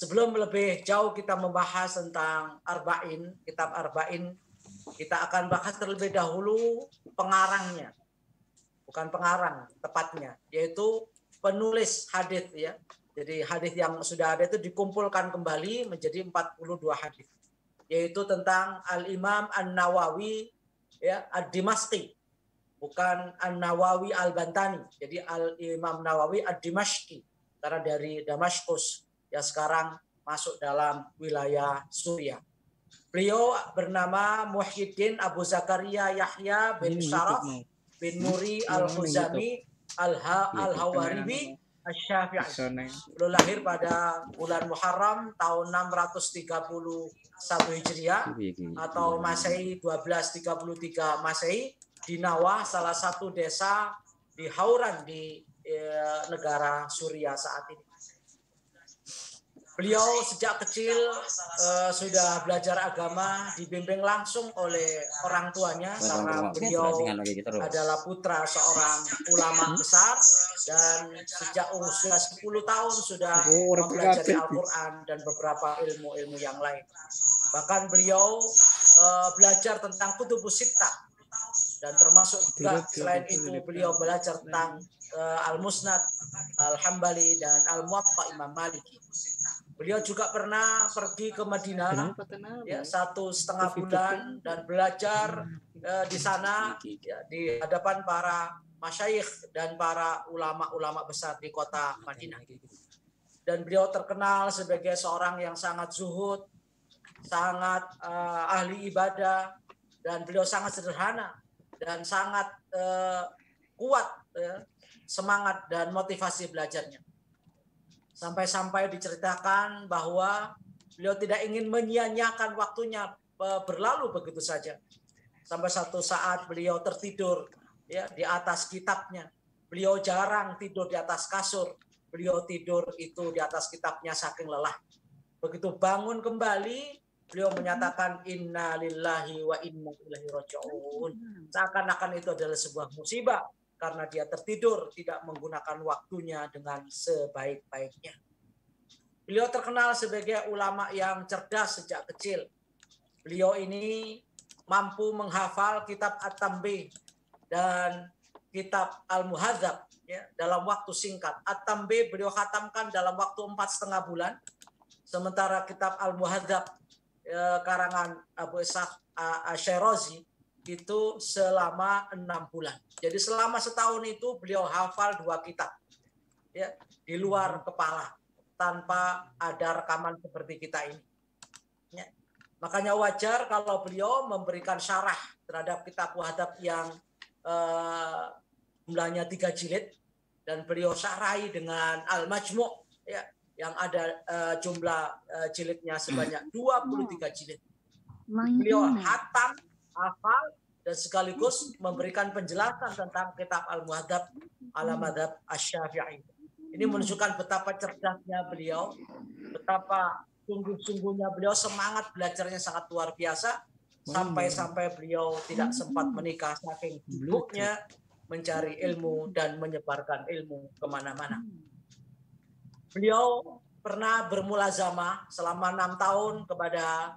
Sebelum lebih jauh kita membahas tentang Arba'in, kitab Arba'in, kita akan bahas terlebih dahulu pengarangnya. Bukan pengarang tepatnya, yaitu penulis hadis ya. Jadi hadis yang sudah ada itu dikumpulkan kembali menjadi 42 hadis. Yaitu tentang Al-Imam An-Nawawi ya, Ad-Dimashqi. Bukan An-Nawawi Al-Bantani. Jadi Al-Imam Nawawi Ad-Dimashqi. Karena dari Damaskus yang sekarang masuk dalam wilayah Suriah. Beliau bernama Muhyiddin Abu Zakaria Yahya bin Syaraf bin Muri Al-Khuzami Al-Hawaribi Asy-Syafi'i. Beliau lahir pada bulan Muharram tahun 631 Hijriah atau Masehi 1233 Masehi di Nawah, salah satu desa di Hauran di negara Suriah saat ini. Beliau sejak kecil sudah belajar agama, dibimbing langsung oleh orang tuanya karena beliau adalah putra seorang ulama besar dan sejak usia 10 tahun sudah mempelajari Al-Quran dan beberapa ilmu-ilmu yang lain. Bahkan beliau belajar tentang Kutubus Sittah dan termasuk juga selain itu beliau belajar tentang Al-Musnad, Al-Hambali dan Al-Muwatta Imam Maliki. Beliau juga pernah pergi ke Madinah ya 1,5 bulan dan belajar di sana ya, di hadapan para masyayikh dan para ulama-ulama besar di kota Madinah. Dan beliau terkenal sebagai seorang yang sangat zuhud, sangat ahli ibadah, dan beliau sangat sederhana dan sangat kuat semangat dan motivasi belajarnya. Sampai-sampai diceritakan bahwa beliau tidak ingin menyia-nyiakan waktunya berlalu begitu saja. Sampai satu saat beliau tertidur ya di atas kitabnya. Beliau jarang tidur di atas kasur. Beliau tidur itu di atas kitabnya saking lelah. Begitu bangun kembali, beliau menyatakan inna lillahi wa inna ilaihi raji'un. Seakan-akan itu adalah sebuah musibah. Karena dia tertidur, tidak menggunakan waktunya dengan sebaik-baiknya. Beliau terkenal sebagai ulama yang cerdas sejak kecil. Beliau ini mampu menghafal kitab At-Tanbih dan kitab Al-Muhadzab ya, dalam waktu singkat. At-Tanbih beliau khatamkan dalam waktu 4,5 bulan. Sementara kitab Al-Muhadzab karangan Abu Ishaq Asy-Syirazi itu selama 6 bulan. Jadi selama setahun itu beliau hafal 2 kitab ya, di luar kepala tanpa ada rekaman seperti kita ini. Ya. Makanya wajar kalau beliau memberikan syarah terhadap kitab Muhadzab yang jumlahnya 3 jilid dan beliau syarahi dengan Al-Majmu' ya, yang ada jumlah jilidnya sebanyak 23 jilid. Beliau hatam, hafal, dan sekaligus memberikan penjelasan tentang kitab Al-Muhadzab ala madzhab Asy-Syafi'i. Ini menunjukkan betapa cerdasnya beliau, betapa sungguh-sungguhnya beliau, semangat belajarnya sangat luar biasa, sampai-sampai beliau tidak sempat menikah saking sibuknya mencari ilmu dan menyebarkan ilmu kemana-mana. Beliau pernah bermulazamah selama 6 tahun kepada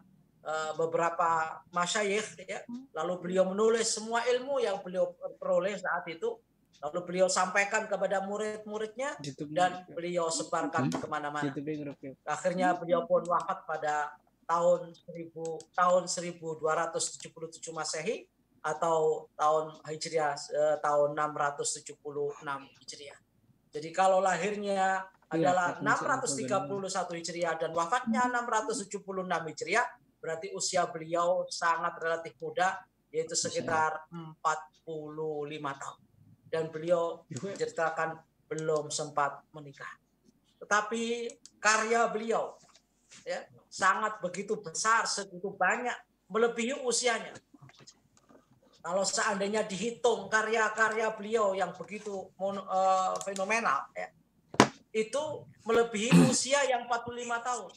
beberapa masyayikh ya. Lalu beliau menulis semua ilmu yang beliau peroleh saat itu, lalu beliau sampaikan kepada murid-muridnya dan beliau sebarkan kemana-mana. Akhirnya beliau pun wafat pada tahun 1277 Masehi atau tahun Hijriah tahun 676 Hijriah. Jadi kalau lahirnya adalah 631 Hijriah dan wafatnya 676 Hijriah, berarti usia beliau sangat relatif muda, yaitu sekitar 45 tahun. Dan beliau menceritakan belum sempat menikah. Tetapi karya beliau ya, sangat begitu besar, segitu banyak, melebihi usianya. Kalau seandainya dihitung karya-karya beliau yang begitu fenomenal, ya, itu melebihi usia yang 45 tahun.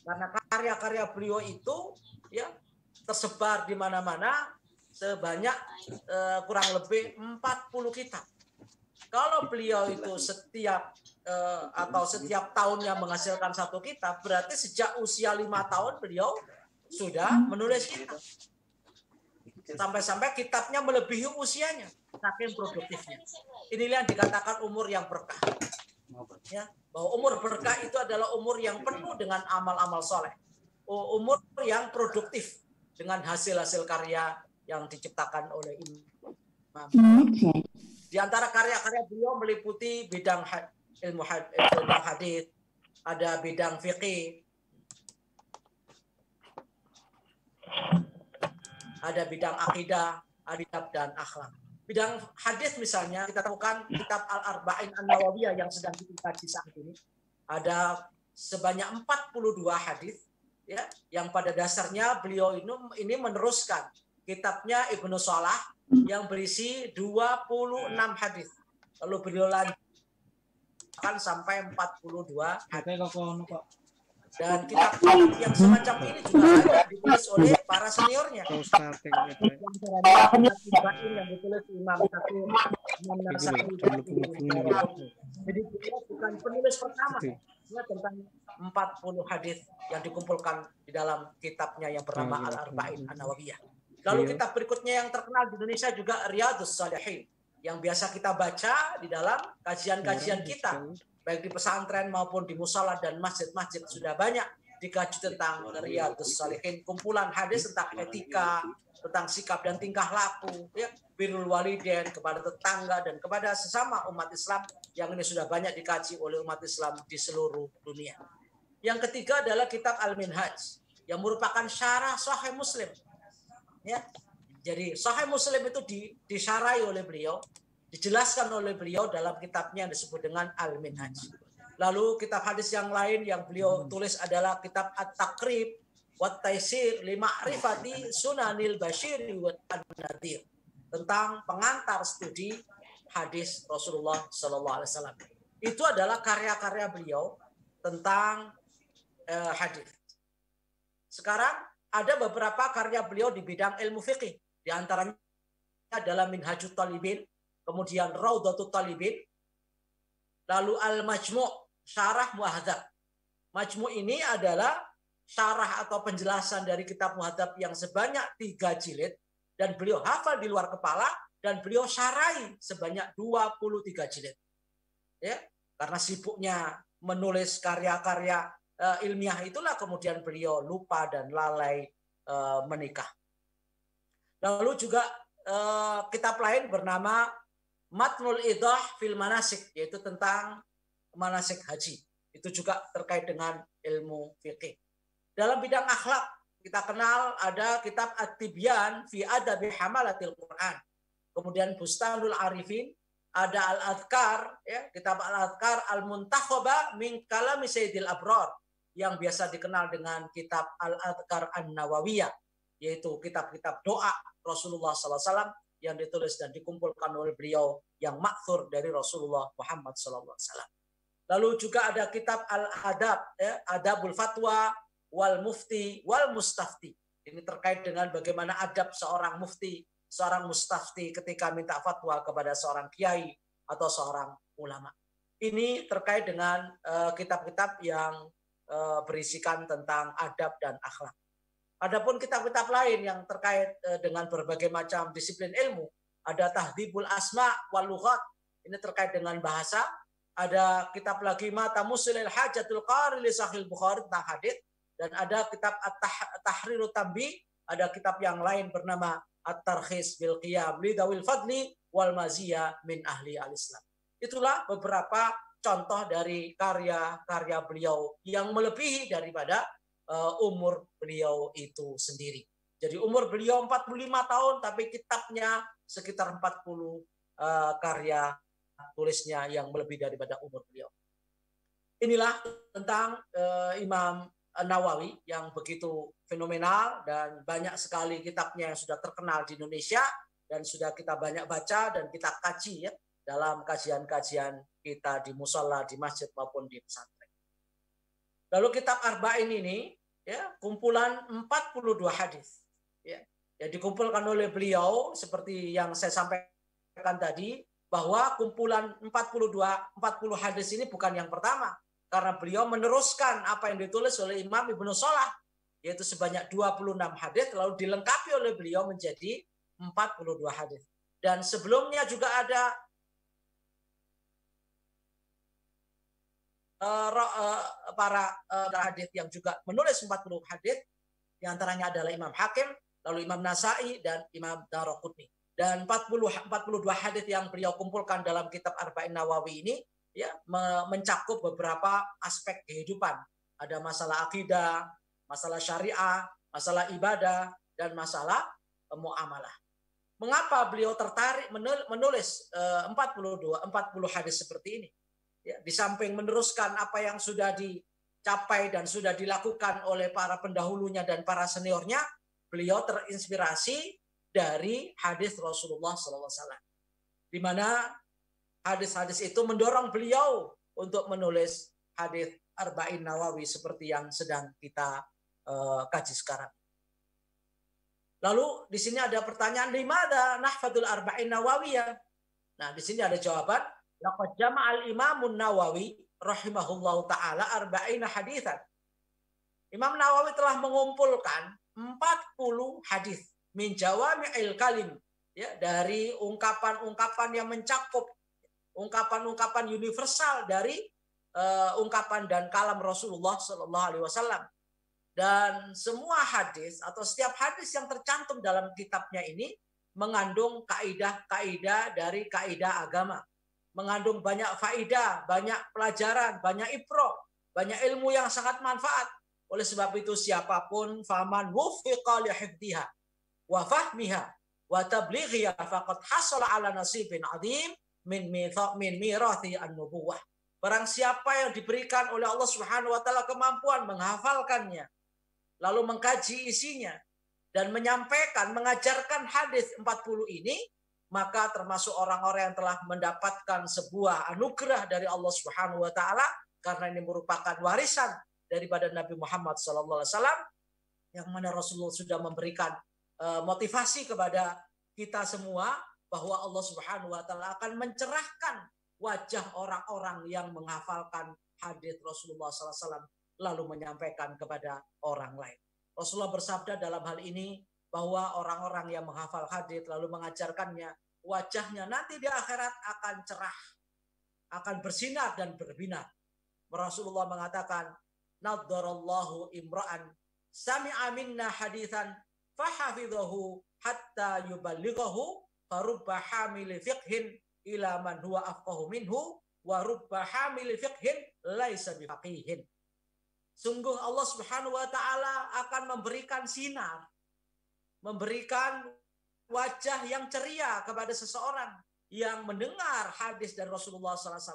Karena karya-karya beliau itu ya tersebar di mana-mana sebanyak kurang lebih 40 kitab. Kalau beliau itu setiap atau setiap tahunnya menghasilkan satu kitab, berarti sejak usia 5 tahun beliau sudah menulis kitab. Sampai-sampai kitabnya melebihi usianya, saking produktifnya. Inilah yang dikatakan umur yang berkah. Ya, bahwa umur berkah itu adalah umur yang penuh dengan amal-amal soleh. Umur yang produktif dengan hasil-hasil karya yang diciptakan oleh Imam. Di antara karya-karya beliau meliputi bidang ilmu hadis, ada bidang fikih, ada bidang akidah, adab dan akhlak. Bidang hadis misalnya kita temukan kitab Al-Arba'in An-Nawawiyah yang sedang kita kaji saat ini. Ada sebanyak 42 hadis ya, yang pada dasarnya beliau ini meneruskan kitabnya Ibnu Salah yang berisi 26 hadis. Lalu beliau lanjutkan sampai 42 hadis. Dan kitab yang semacam ini juga ada ditulis oleh para seniornya. Yang ditulis Imam Syafi'i, Imam Nasa'i. Jadi beliau bukan penulis pertama ya, tentang 40 hadis yang dikumpulkan di dalam kitabnya yang bernama Al-Arba'in An-Nawawiyah. Lalu kitab berikutnya yang terkenal di Indonesia juga Riyadhus Shalihin yang biasa kita baca di dalam kajian-kajian kita. Baik di pesantren maupun di musala dan masjid-masjid sudah banyak dikaji tentang Riyadhus Shalihin, kumpulan hadis tentang etika, tentang sikap dan tingkah laku, ya, birrul walidain, kepada tetangga dan kepada sesama umat Islam yang ini sudah banyak dikaji oleh umat Islam di seluruh dunia. Yang ketiga adalah kitab Al-Minhaj yang merupakan syarah Sahih Muslim. Ya. Jadi Sahih Muslim itu disyarahi oleh beliau, dijelaskan oleh beliau dalam kitabnya yang disebut dengan Al-Minhaj. Lalu kitab hadis yang lain yang beliau tulis adalah kitab At-Taqrib wa Taisir li Ma'rifati Sunanil Bashiri wa An-Nadhir, tentang pengantar studi hadis Rasulullah sallallahu alaihi wasallam. Itu adalah karya-karya beliau tentang hadis. Sekarang ada beberapa karya beliau di bidang ilmu fikih, di antaranya adalah Minhajut Talibin, kemudian Raudhatut Talibin, lalu Al-Majmu' Syarah Muhadzab. Majmu' ini adalah syarah atau penjelasan dari kitab Muhadzab yang sebanyak 3 jilid dan beliau hafal di luar kepala dan beliau syarahi sebanyak 23 jilid. Ya, karena sibuknya menulis karya-karya ilmiah itulah kemudian beliau lupa dan lalai menikah. Lalu juga kitab lain bernama Matnul Idah fil Manasik, yaitu tentang manasik haji. Itu juga terkait dengan ilmu fikih. Dalam bidang akhlak kita kenal ada kitab At-Tibyan fi Adabi Hamalatil Quran. Kemudian Bustanul Arifin, ada Al-Adhkar, ya, kitab Al-Adhkar Al-Muntakhaba min Kalami Sayyidil Abrar yang biasa dikenal dengan kitab Al-Adhkar An-Nawawiyah, yaitu kitab-kitab doa Rasulullah SAW yang ditulis dan dikumpulkan oleh beliau yang maksur dari Rasulullah Muhammad SAW. Lalu juga ada kitab Al-Adab, ya, Adabul Fatwa wal Mufti wal Mustafti. Ini terkait dengan bagaimana adab seorang mufti, seorang mustafti ketika minta fatwa kepada seorang kiai atau seorang ulama. Ini terkait dengan kitab-kitab yang berisikan tentang adab dan akhlak. Adapun kitab-kitab lain yang terkait dengan berbagai macam disiplin ilmu, ada Tahdhibul Asma wal Lughat, ini terkait dengan bahasa. Ada kitab lagi Mata Musilil Hajatul Qari li Sahih Bukhari tentang hadis, dan ada kitab At-Tahrirut Tanbih, ada kitab yang lain bernama At-Tarkhis bil Qiyam li Dawil Fadli wal Maziyah min Ahli Al-Islam. Itulah beberapa contoh dari karya-karya beliau yang melebihi daripada umur beliau itu sendiri. Jadi umur beliau 45 tahun tapi kitabnya sekitar 40 karya tulisnya yang lebih daripada umur beliau. Inilah tentang Imam Nawawi yang begitu fenomenal dan banyak sekali kitabnya yang sudah terkenal di Indonesia dan sudah kita banyak baca dan kita kaji ya dalam kajian-kajian kita di musala, di masjid maupun di pesantren. Lalu kitab Arba'in ini ya kumpulan 42 hadis ya yang dikumpulkan oleh beliau seperti yang saya sampaikan tadi bahwa kumpulan 40 hadis ini bukan yang pertama, karena beliau meneruskan apa yang ditulis oleh Imam Ibnu Shalah, yaitu sebanyak 26 hadis, lalu dilengkapi oleh beliau menjadi 42 hadis. Dan sebelumnya juga ada para hadis yang juga menulis 40 hadis, di antaranya adalah Imam Hakim, lalu Imam Nasai, dan Imam Daraqutni. Dan 42 hadis yang beliau kumpulkan dalam kitab Arba'in Nawawi ini ya mencakup beberapa aspek kehidupan. Ada masalah akidah, masalah syariah, masalah ibadah, dan masalah muamalah. Mengapa beliau tertarik menulis 40 hadis seperti ini? Ya, di samping meneruskan apa yang sudah dicapai dan sudah dilakukan oleh para pendahulunya dan para seniornya, beliau terinspirasi dari hadis Rasulullah SAW, di mana hadis-hadis itu mendorong beliau untuk menulis hadis Arba'in Nawawi seperti yang sedang kita kaji sekarang. Lalu di sini ada pertanyaan, di mana nahfadul Arba'in Nawawiyah? Nah, di sini ada jawaban. Laqad jama'al Imamun Nawawi rahimahullahu taala arba'ina haditsan. Imam Nawawi telah mengumpulkan 40 hadis min jawami'il kalim, ya, dari ungkapan-ungkapan yang mencakup ungkapan-ungkapan universal dari ungkapan dan kalam Rasulullah Shallallahu Alaihi Wasallam. Dan semua hadis atau setiap hadis yang tercantum dalam kitabnya ini mengandung kaidah-kaidah dari kaidah agama, mengandung banyak faidah, banyak pelajaran, banyak ibroh, banyak ilmu yang sangat manfaat. Oleh sebab itu siapapun faman wufiqa li hifdhiha wa fahmiha wa tablighiha faqad hasala ala nasibin adzim min mirathi an-nubuwah. Barang siapa yang diberikan oleh Allah Subhanahu wa taala kemampuan menghafalkannya, lalu mengkaji isinya dan menyampaikan, mengajarkan hadis 40 ini, maka termasuk orang-orang yang telah mendapatkan sebuah anugerah dari Allah Subhanahu wa taala, karena ini merupakan warisan daripada Nabi Muhammad SAW, yang mana Rasulullah sudah memberikan motivasi kepada kita semua bahwa Allah Subhanahu wa taala akan mencerahkan wajah orang-orang yang menghafalkan hadis Rasulullah SAW lalu menyampaikan kepada orang lain. Rasulullah bersabda dalam hal ini bahwa orang-orang yang menghafal hadis lalu mengajarkannya, wajahnya nanti di akhirat akan cerah, akan bersinar dan berbinar. Rasulullah mengatakan, naddarallahu imra'an sami'a minna hadithan fahafidhahu hatta yuballighahu farubba hamili fiqhin ila man huwa afqahu minhu wa rubba hamili fiqhin laisa bifaqihin. Sungguh Allah Subhanahu wa taala akan memberikan sinar, memberikan wajah yang ceria kepada seseorang yang mendengar hadis dari Rasulullah SAW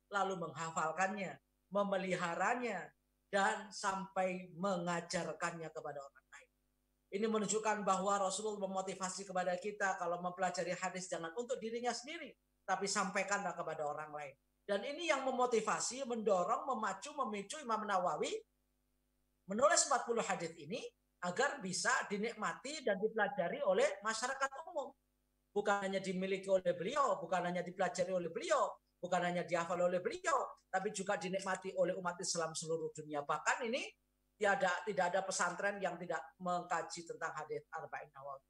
lalu menghafalkannya, memeliharanya, dan sampai mengajarkannya kepada orang lain. Ini menunjukkan bahwa Rasulullah memotivasi kepada kita kalau mempelajari hadis jangan untuk dirinya sendiri, tapi sampaikanlah kepada orang lain. Dan ini yang memotivasi, mendorong, memacu, memicu Imam Nawawi menulis 40 hadis ini agar bisa dinikmati dan dipelajari oleh masyarakat umum. Bukan hanya dimiliki oleh beliau, bukan hanya dipelajari oleh beliau, bukan hanya dihafal oleh beliau, tapi juga dinikmati oleh umat Islam seluruh dunia. Bahkan ini tidak ada pesantren yang tidak mengkaji tentang hadis Arba'in Nawawi.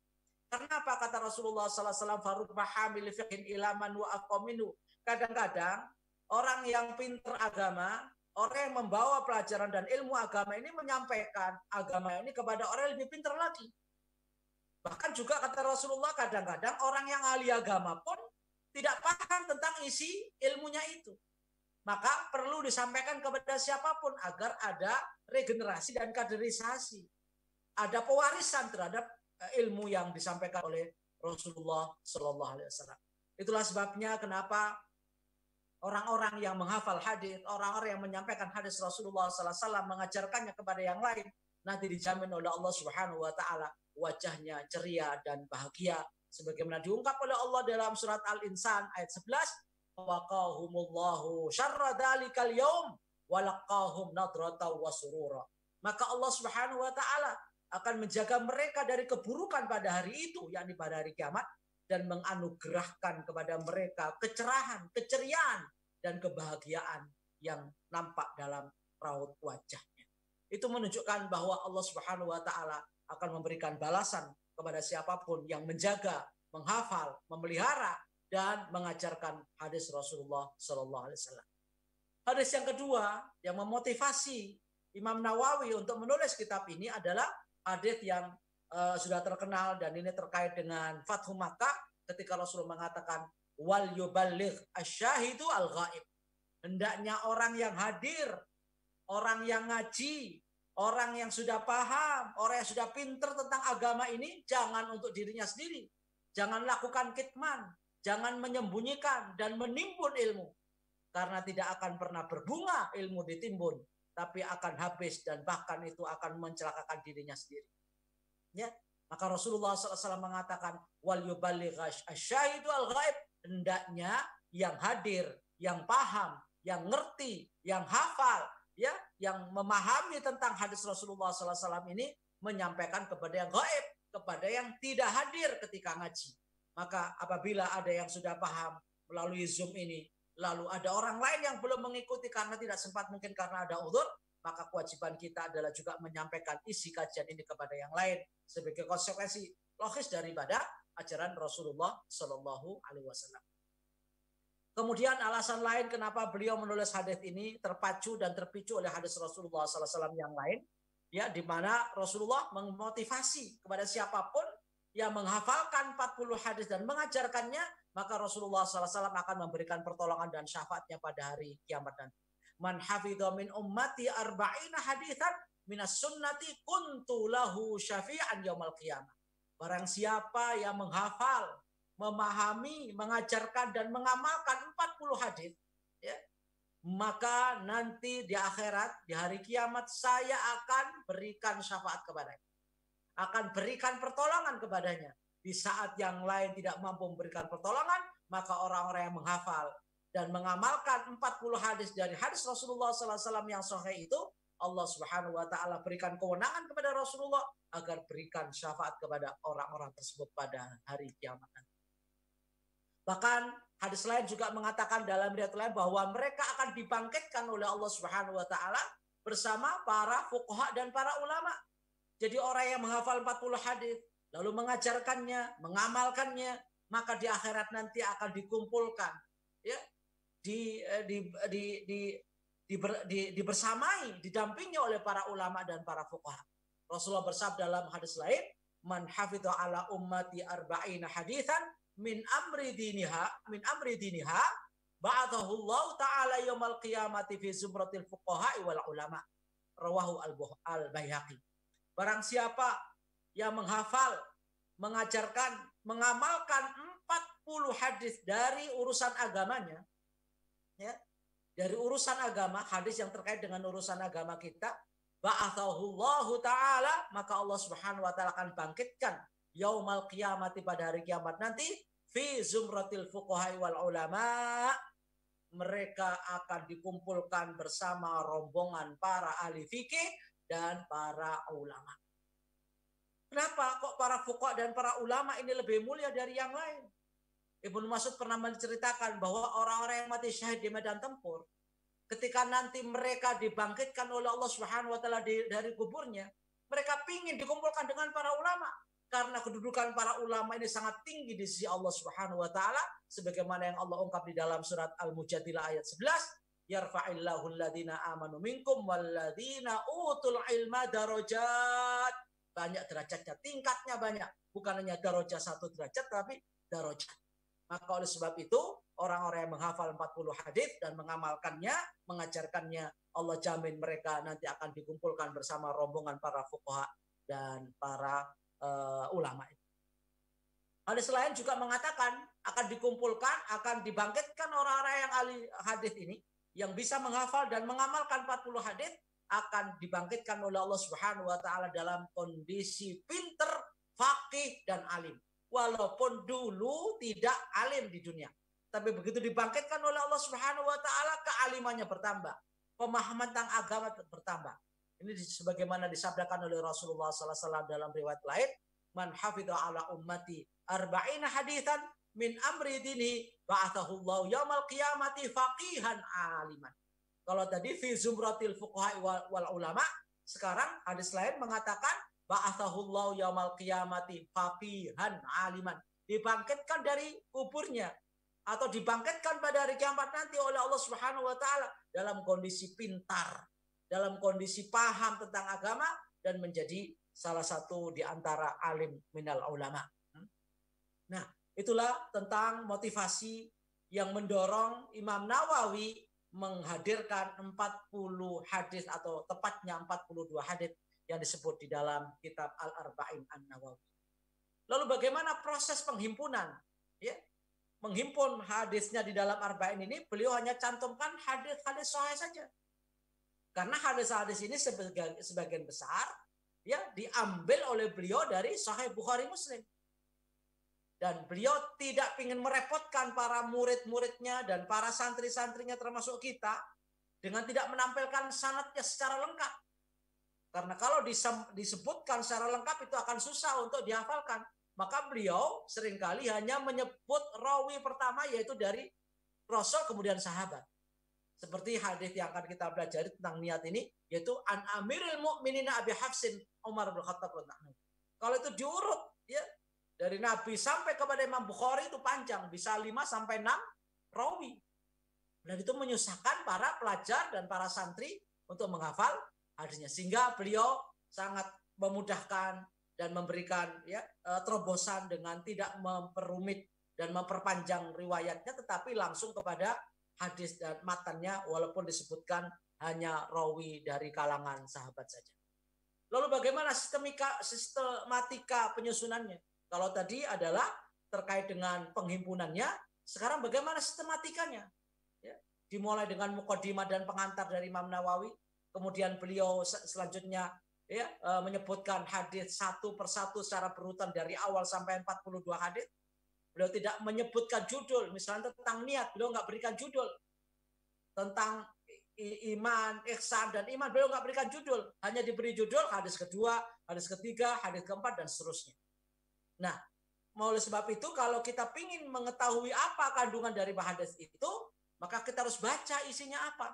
Karena apa kata Rasulullah SAW, farubba hamil fiqhin ilaman wa aqaminu. Kadang-kadang orang yang pintar agama, orang yang membawa pelajaran dan ilmu agama ini menyampaikan agama ini kepada orang yang lebih pintar lagi. Bahkan juga kata Rasulullah, kadang-kadang orang yang ahli agama pun tidak paham tentang isi ilmunya itu. Maka perlu disampaikan kepada siapapun agar ada regenerasi dan kaderisasi. Ada pewarisan terhadap ilmu yang disampaikan oleh Rasulullah Sallallahu Alaihi Wasallam. Itulah sebabnya kenapa orang-orang yang menghafal hadis, orang-orang yang menyampaikan hadis Rasulullah Sallallahu Alaihi Wasallam, mengajarkannya kepada yang lain, nanti dijamin oleh Allah Subhanahu Wa Taala wajahnya ceria dan bahagia, sebagaimana diungkap oleh Allah dalam surat Al-Insan ayat 11, waqahumullahu syarra dzalikal yaum walaqahum nadratan wa surura. Maka Allah Subhanahu wa taala akan menjaga mereka dari keburukan pada hari itu, yakni pada hari kiamat, dan menganugerahkan kepada mereka kecerahan, keceriaan, dan kebahagiaan yang nampak dalam raut wajahnya. Itu menunjukkan bahwa Allah Subhanahu wa Ta'ala akan memberikan balasan kepada siapapun yang menjaga, menghafal, memelihara, dan mengajarkan hadis Rasulullah Sallallahu Alaihi Wasallam. Hadis yang kedua yang memotivasi Imam Nawawi untuk menulis kitab ini adalah hadis yang sudah terkenal, dan ini terkait dengan Fathu Makkah ketika Rasulullah mengatakan wal yuballigh asyahidu al-ghaib. Hendaknya orang yang hadir, orang yang ngaji, orang yang sudah paham, orang yang sudah pinter tentang agama ini, jangan untuk dirinya sendiri. Jangan lakukan kitman, jangan menyembunyikan dan menimbun ilmu. Karena tidak akan pernah berbunga ilmu ditimbun, tapi akan habis dan bahkan itu akan mencelakakan dirinya sendiri. Ya, maka Rasulullah SAW mengatakan wal yuballigh asyahidu al-ghaib, hendaknya yang hadir, yang paham, yang ngerti, yang hafal, ya, yang memahami tentang hadis Rasulullah SAW ini menyampaikan kepada yang gaib, kepada yang tidak hadir ketika ngaji. Maka apabila ada yang sudah paham melalui Zoom ini, lalu ada orang lain yang belum mengikuti karena tidak sempat, mungkin karena ada uzur, maka kewajiban kita adalah juga menyampaikan isi kajian ini kepada yang lain sebagai konsekuensi logis daripada ajaran Rasulullah Shallallahu Alaihi Wasallam. Kemudian alasan lain kenapa beliau menulis hadis ini terpacu dan terpicu oleh hadis Rasulullah Sallallahu Alaihi Wasallam yang lain, ya, di mana Rasulullah memotivasi kepada siapapun yang menghafalkan 40 hadis dan mengajarkannya, maka Rasulullah Sallallahu Alaihi Wasallam akan memberikan pertolongan dan syafaatnya pada hari kiamat nanti. Man hafidha min ummati arba'ina haditsan minas sunnati kuntu lahu syafi'an yaumil qiyamah. Barang siapa yang menghafal, memahami, mengajarkan dan mengamalkan 40 hadis, ya, maka nanti di akhirat, di hari kiamat, saya akan berikan syafaat kepadanya, akan berikan pertolongan kepadanya. Di saat yang lain tidak mampu memberikan pertolongan, maka orang-orang yang menghafal dan mengamalkan 40 hadis dari hadis Rasulullah SAW yang sahih itu, Allah Subhanahu wa Ta'ala berikan kewenangan kepada Rasulullah agar berikan syafaat kepada orang-orang tersebut pada hari kiamat. Bahkan hadis lain juga mengatakan dalam riwayat lain bahwa mereka akan dibangkitkan oleh Allah Subhanahu wa Ta'ala bersama para fuqaha dan para ulama. Jadi orang yang menghafal 40 hadis lalu mengajarkannya, mengamalkannya, maka di akhirat nanti akan dikumpulkan, ya, dibersamai, didampingi oleh para ulama dan para fuqaha. Rasulullah bersabda dalam hadis lain, man hafidha ala ummati arba'ina haditsan min amri diniha ba'athahu Allah ta'ala yaumal qiyamati fi zumratil fuqaha wal ulama. Rawahu al-Baihaqi. Barang siapa yang menghafal, mengajarkan, mengamalkan 40 hadis dari urusan agamanya, ya, dari urusan agama, hadis yang terkait dengan urusan agama kita, ba'athahullahu ta'ala, maka Allah Subhanahu wa Ta'ala akan bangkitkan yaumal qiyamati pada hari kiamat nanti fi zumratil fuqaha wal ulama, mereka akan dikumpulkan bersama rombongan para ahli fikih dan para ulama. Kenapa kok para fuqaha dan para ulama ini lebih mulia dari yang lain? Ibnu Mas'ud pernah menceritakan bahwa orang-orang yang mati syahid di medan tempur, ketika nanti mereka dibangkitkan oleh Allah Subhanahu wa Ta'ala dari kuburnya, mereka ingin dikumpulkan dengan para ulama. Karena kedudukan para ulama ini sangat tinggi di sisi Allah Subhanahu wa Ta'ala, sebagaimana yang Allah ungkap di dalam surat Al-Mujadilah ayat 11, yarfa'illahu alladhina amanu minkum walladhina utul ilma darajat. Banyak derajatnya, tingkatnya banyak. Bukan hanya darajat 1 derajat, tapi darajat. Maka oleh sebab itu, orang-orang yang menghafal 40 hadis dan mengamalkannya, mengajarkannya, Allah jamin mereka nanti akan dikumpulkan bersama rombongan para fuqaha dan para ulama. Hadis lain juga mengatakan akan dikumpulkan, akan dibangkitkan orang-orang yang ahli hadis ini, yang bisa menghafal dan mengamalkan 40 hadis, akan dibangkitkan oleh Allah Subhanahu wa Ta'ala dalam kondisi pinter, faqih dan alim. Walaupun dulu tidak alim di dunia, tapi begitu dibangkitkan oleh Allah Subhanahu wa Ta'ala, kealimannya bertambah, pemahaman tentang agama bertambah. Ini sebagaimana disabdakan oleh Rasulullah SAW dalam riwayat lain, man hafidha ala ummati arba'ina haditsan min amri dini ba'athahullahu yaumal qiyamati faqihan aliman. Kalau tadi fi zumratil fuqaha wal ulama, sekarang hadis lain mengatakan ba'athahullahu yaumal qiyamati faqihan aliman. Dibangkitkan dari kuburnya atau dibangkitkan pada hari kiamat nanti oleh Allah Subhanahu wa taala dalam kondisi pintar, dalam kondisi paham tentang agama dan menjadi salah satu di antara alim minal ulama. Nah, itulah tentang motivasi yang mendorong Imam Nawawi menghadirkan 40 hadis atau tepatnya 42 hadis yang disebut di dalam kitab Al-Arba'in An-Nawawi. Lalu bagaimana proses penghimpunan? Ya, menghimpun hadisnya di dalam Arba'in ini, beliau hanya cantumkan hadis-hadis sahih saja. Karena hadis-hadis ini sebagian besar ya diambil oleh beliau dari Sahih Bukhari Muslim. Dan beliau tidak ingin merepotkan para murid-muridnya dan para santri-santrinya termasuk kita dengan tidak menampilkan sanadnya secara lengkap. Karena kalau disebutkan secara lengkap itu akan susah untuk dihafalkan. Maka beliau seringkali hanya menyebut rawi pertama yaitu dari Rasul kemudian sahabat. Seperti hadis yang akan kita pelajari tentang niat ini yaitu an Amirul Mukminin Abi Hafsin Umar bin Khattab radhiyallahu anhu. Kalau itu diurut ya dari Nabi sampai kepada Imam Bukhari itu panjang, bisa 5 sampai 6 rawi. Dan itu menyusahkan para pelajar dan para santri untuk menghafal hadisnya. Sehingga beliau sangat memudahkan dan memberikan ya terobosan dengan tidak memperumit dan memperpanjang riwayatnya, tetapi langsung kepada hadis dan matannya walaupun disebutkan hanya rawi dari kalangan sahabat saja. Lalu bagaimana sistematika penyusunannya? Kalau tadi adalah terkait dengan penghimpunannya, sekarang bagaimana sistematikanya? Ya, dimulai dengan muqaddimah dan pengantar dari Imam Nawawi, kemudian beliau selanjutnya ya menyebutkan hadis satu persatu secara berurutan dari awal sampai 42 hadis. Beliau tidak menyebutkan judul, misalnya tentang niat, beliau nggak berikan judul. Tentang iman, ihsan dan iman, beliau nggak berikan judul, hanya diberi judul hadis kedua, hadis ketiga, hadis keempat dan seterusnya. Nah, oleh sebab itu kalau kita ingin mengetahui apa kandungan dari hadis itu, maka kita harus baca isinya apa.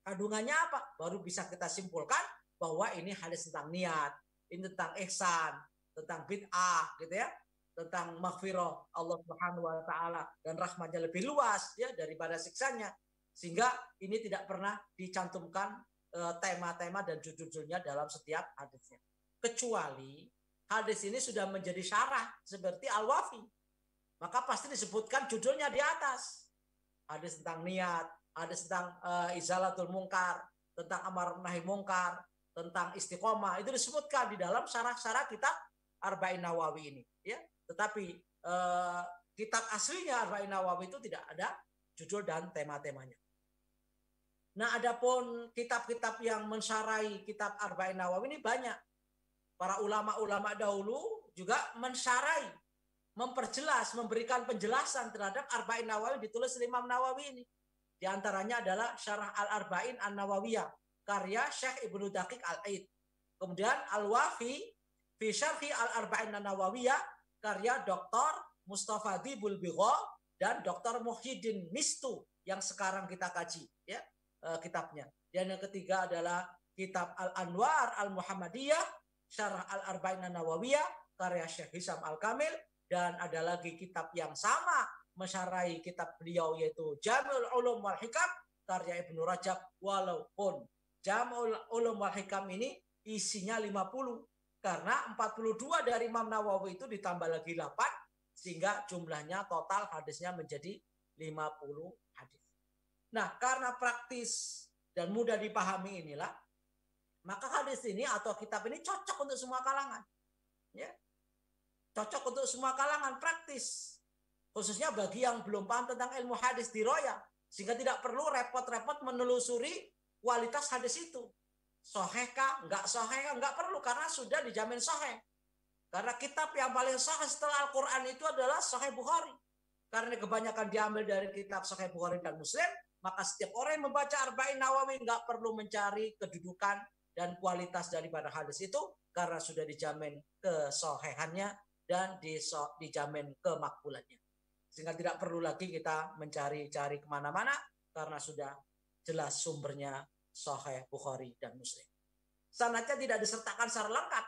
Kandungannya apa? Baru bisa kita simpulkan bahwa ini hadis tentang niat, ini tentang ihsan, tentang bid'ah gitu ya, tentang maghfirah Allah Subhanahu wa taala dan rahmatnya lebih luas ya daripada siksanya. Sehingga ini tidak pernah dicantumkan tema-tema dan judul-judulnya dalam setiap hadisnya. Kecuali hadis ini sudah menjadi syarah seperti Al-Wafi. Maka pasti disebutkan judulnya di atas. Hadis tentang niat, hadis tentang izalatul mungkar, tentang amar nahi mungkar, tentang istiqomah. Itu disebutkan di dalam syarah-syarah kitab Arba'in Nawawi ini. Ya. Tetapi kitab aslinya Arba'in Nawawi itu tidak ada judul dan tema-temanya. Nah, adapun kitab-kitab yang mensyarahi kitab Arba'in Nawawi ini banyak. Para ulama-ulama dahulu juga mensyarahi, memperjelas, memberikan penjelasan terhadap Arba'in Nawawi ditulis oleh Imam Nawawi ini. Di antaranya adalah Syarah Al-Arba'in An-Nawawiyah karya Syekh Ibnu Daqiq Al-Aid. Kemudian Al-Wafi fi Syarhi Al-Arba'in An-Nawawiyah karya Dr. Mustafa Dibul Bigha dan Dr. Muhyiddin Mistu yang sekarang kita kaji ya kitabnya. Dan yang ketiga adalah kitab Al-Anwar Al-Muhammadiyah Syarah Al-Arba'in An-Nawawiyah karya Syekh Hisam Al-Kamil, dan ada lagi kitab yang sama mensyarahi kitab beliau yaitu Jami'ul Ulum wal Hikam karya Ibnu Rajab, walaupun Jami'ul Ulum wal Hikam ini isinya 50 karena 42 dari Imam Nawawi itu ditambah lagi 8 sehingga jumlahnya total hadisnya menjadi 50 hadis. Nah, karena praktis dan mudah dipahami inilah, maka hadis ini atau kitab ini cocok untuk semua kalangan. Ya. Cocok untuk semua kalangan, praktis. Khususnya bagi yang belum paham tentang ilmu hadis diroya, sehingga tidak perlu repot-repot menelusuri kualitas hadis itu. Sahihkah, enggak sahih, enggak perlu karena sudah dijamin sahih. Karena kitab yang paling sahih setelah Al-Qur'an itu adalah Sahih Bukhari. Karena kebanyakan diambil dari kitab Sahih Bukhari dan Muslim, maka setiap orang yang membaca Arba'in Nawawi enggak perlu mencari kedudukan dan kualitas daripada hadis itu karena sudah dijamin kesohihannya dan dijamin kemakbulannya. Sehingga tidak perlu lagi kita mencari-cari kemana-mana karena sudah jelas sumbernya Sahih Bukhari dan Muslim. Sanadnya tidak disertakan secara lengkap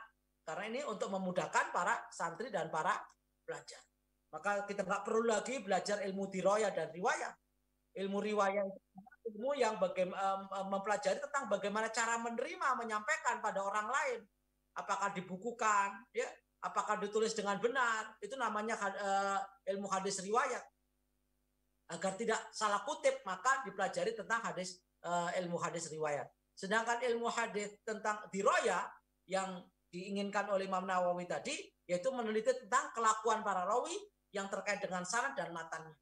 karena ini untuk memudahkan para santri dan para pelajar. Maka kita nggak perlu lagi belajar ilmu dirayah dan riwayat. Ilmu riwayat itu ilmu yang mempelajari tentang bagaimana cara menerima, menyampaikan pada orang lain. Apakah dibukukan, ya, apakah ditulis dengan benar, itu namanya ilmu hadis riwayat. Agar tidak salah kutip, maka dipelajari tentang ilmu hadis riwayat. Sedangkan ilmu hadis tentang dirayah yang diinginkan oleh Imam Nawawi tadi, yaitu meneliti tentang kelakuan para rawi yang terkait dengan sanad dan matannya.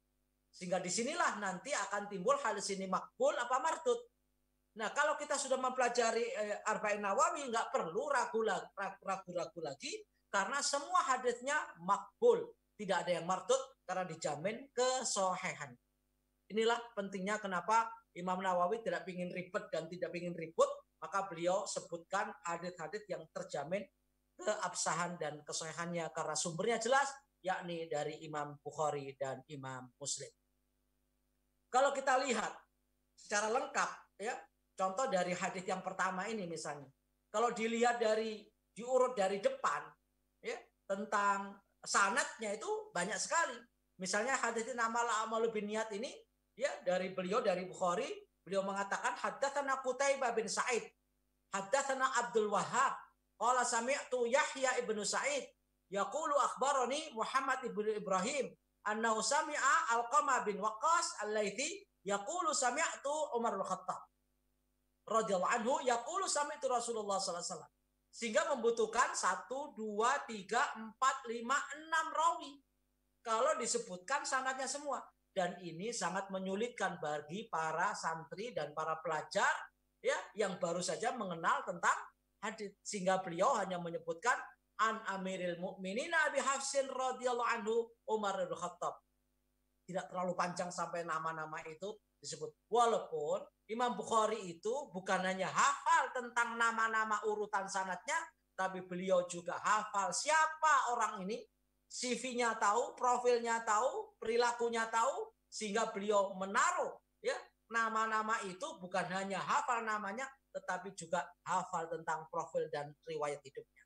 Sehingga disinilah nanti akan timbul hadis ini makbul apa mardud. Nah, kalau kita sudah mempelajari Arba'in Nawawi, nggak perlu ragu-ragu lagi, karena semua hadisnya makbul. Tidak ada yang mardud karena dijamin kesohihan. Inilah pentingnya kenapa Imam Nawawi tidak ingin ribet dan tidak ingin ribut, maka beliau sebutkan hadis-hadis yang terjamin keabsahan dan kesohihannya karena sumbernya jelas, yakni dari Imam Bukhari dan Imam Muslim. Kalau kita lihat secara lengkap, ya, contoh dari hadis yang pertama ini misalnya, kalau dilihat diurut dari depan, ya, tentang sanadnya itu banyak sekali. Misalnya hadis nama al-amalu binniyat ini, ya, dari Bukhari, beliau mengatakan haddatsana Qutaibah bin Sa'id, haddatsana Abdul Wahhab, qala sami'tu Yahya ibnu Sa'id yaqulu akhbarani Muhammad ibnu Ibrahim annahu sami'a Alqamah bin Waqqas al-Laitsi yaqulu sami'tu Umar al-Khattab radhiyallahu anhu yaqulu sami'tu Rasulullah sallallahu alaihi wasallam. Sehingga membutuhkan 1, 2, 3, 4, 5, 6 rawi kalau disebutkan sanadnya semua. Dan ini sangat menyulitkan bagi para santri dan para pelajar, ya, yang baru saja mengenal tentang hadis. Sehingga beliau hanya menyebutkan an Amiril Mukminin Abi Hafsin radhiyallahu anhu Umar bin Khattab. Tidak terlalu panjang sampai nama-nama itu disebut. Walaupun Imam Bukhari itu bukan hanya hafal tentang nama-nama urutan sanadnya, tapi beliau juga hafal siapa orang ini, CV-nya tahu, profilnya tahu, perilakunya tahu, sehingga beliau menaruh, ya, nama-nama itu bukan hanya hafal namanya, tetapi juga hafal tentang profil dan riwayat hidupnya.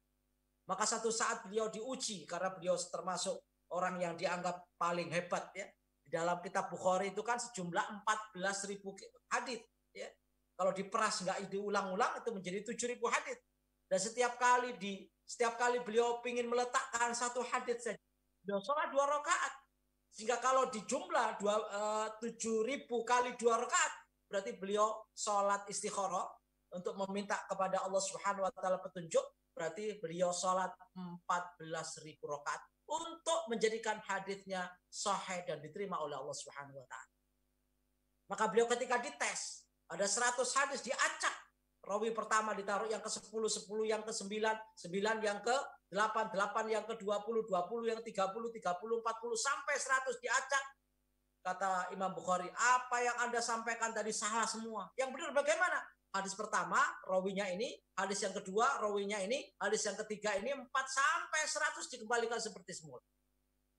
Maka satu saat beliau diuji karena beliau termasuk orang yang dianggap paling hebat, ya. Di dalam kitab Bukhari itu kan sejumlah 14.000 hadis, ya. Kalau diperas nggak diulang-ulang itu menjadi 7.000 hadis. Dan setiap kali beliau ingin meletakkan satu hadis saja, beliau sholat 2 rakaat. Sehingga kalau dijumlah 7.000 kali 2 rakaat, berarti beliau sholat istikharah untuk meminta kepada Allah Subhanahu wa taala petunjuk, berarti beliau sholat 14.000 rakaat untuk menjadikan hadisnya sahih dan diterima oleh Allah Subhanahu wa taala. Maka beliau ketika dites, ada 100 hadis diacak. Rawi pertama ditaruh yang ke-10, 10 yang ke-9, 9 yang ke-8, 8 yang ke-20, 20 yang 30, 30, 40 sampai 100 diacak. Kata Imam Bukhari, apa yang Anda sampaikan tadi salah semua. Yang benar bagaimana? Hadis pertama, rawinya ini, hadis yang kedua, rawinya ini, hadis yang ketiga ini, 4 sampai 100 dikembalikan seperti semula.